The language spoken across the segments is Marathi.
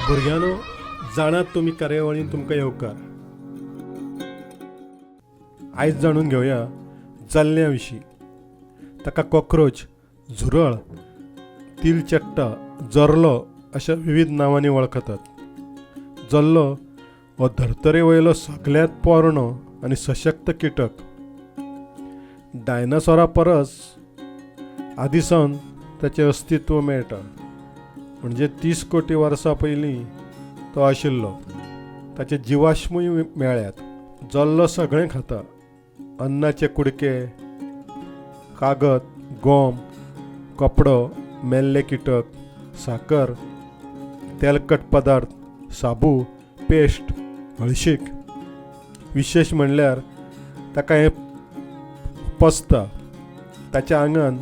भुरग्यानो, जाणात तुमी कार्यावळीन तुमकां येवकार. आयज जाणून घेवया जल्ल्या विशीं. ताका कॉक्रोच, झुरळ, तिलचट्टा, जर्लो अशा विविध नांवांनी वळखतात. जल्लो हो धर्तरे वयलो सगळ्यांत पोरणो आनी सशक्त कीटक. डायनासोरा परस आदीसावन ताचें अस्तित्व मेळटा. म्हणजे 30 कोटी वर्सां पयलीं तो आशिल्लो. ताचे जिवाश्मूय मेळ्ळ्यात. जल्लो सगळें खाता. अन्नाचे कुडके, कागद, गोम, कपडो, मेल्ले कीटक, साकर, तेलकट पदार्थ, साबू, पेस्ट, हळशीक. विशेष म्हणल्यार ताका हें पचता. ताच्या आंगान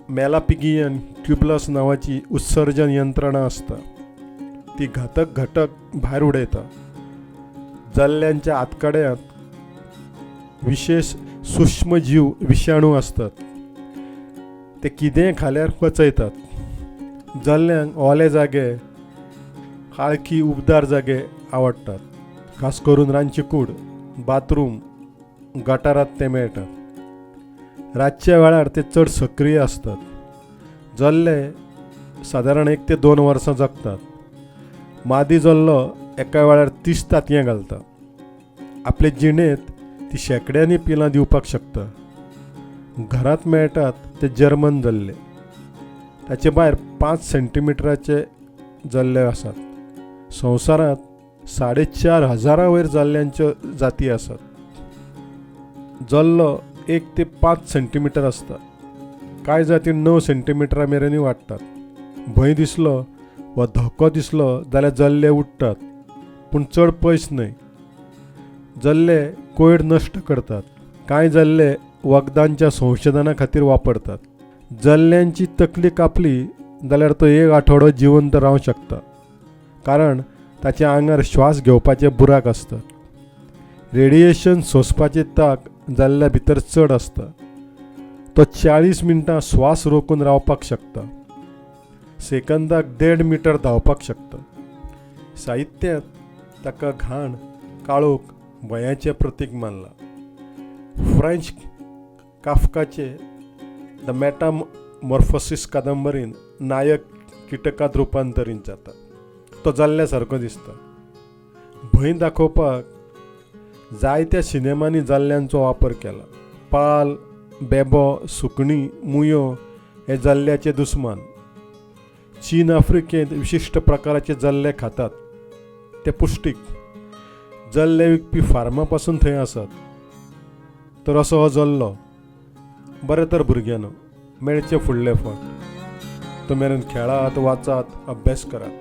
मेलापिगियन ट्युबलस नांवाची उत्सर्जन यंत्रणा आसता. ती घातक घटक भायर उडयता. जल्ल्यांच्या आतकड्यांत विशेष सूक्ष्म जीव विशाणू असतात. ते कितेंय खाल्यार पचयतात. जल्ल्यांक ओले जागे, काळखी उबदार जागे आवडटात. खास करून रांदची कूड, बाथरूम, गटारांत ते मेळटात. रातच्या वेळार ते चड सक्रीय असतात. जल्ले सादारण 1 ते 2 वर्सां जगतात. मादी जल्लो एका वेळार 30 तांतयां घालता. आपले जिणेंत ती शेकड्यांनी पिलां दिवपाक शकता. घरांत मेळटात ते जर्मन जल्ले. ताचे भायर 5 सेंटीमिटराचे जल्ले आसात. संवसारांत 4,500 वयर जल्ल्यांच्यो जाती आसात. जल्लो 1 ते 5 सेंटीमीटर आसता. कांय जाती 9 सेंटीमिटरा मेरेनूय वाडटात. भंय दिसलो वा धोको दिसलो जाल्यार जल्ले उडटात, पूण चड पयस न्हय. जल्ले कोयर नश्ट करतात. कांय जल्ले वखदांच्या संशोधना खातीर वापरतात. जल्ल्यांची तकली कापली जाल्यार तो 1 आठवडो जिवंत रावंक शकता, कारण ताच्या आंगार श्वास घेवपाचे बुराक आसतात. रेडिएशन सोंसपाची तांक जल्ल्या भितर चड आसता. तो 40 मिनटां स्वास रोखून रावपाक शकता. सेकंदाक 1.5 मीटर धांवपाक शकता. साहित्यांत ताका घाण, काळोख, भयाचें प्रतीक मानलां. फ्रेंच काफ्काचे द मेटामॉर्फोसिस कादंबरीन नायक किटकांत रुपांतरीत जाता. तो जल्ल्या सारको दिसता. भंय दाखोवपाक जायत्या सिनेमांनी जल्ल्यांचो वापर केला. पाल, बेबो, सुकणी, मुयो हे जल्ल्याचे दुस्मान. चीन आफ्रिकेंत विशिश्ट प्रकाराचे जल्ले खातात. ते पुष्टीक. जल्ले विकपी फार्मा पासून थंय आसात. तर असो हो जल्लो. बरें तर भुरग्यांनो, मेळचे फुडले फावट. तो मेरेन खेळात, वाचात, अभ्यास करात.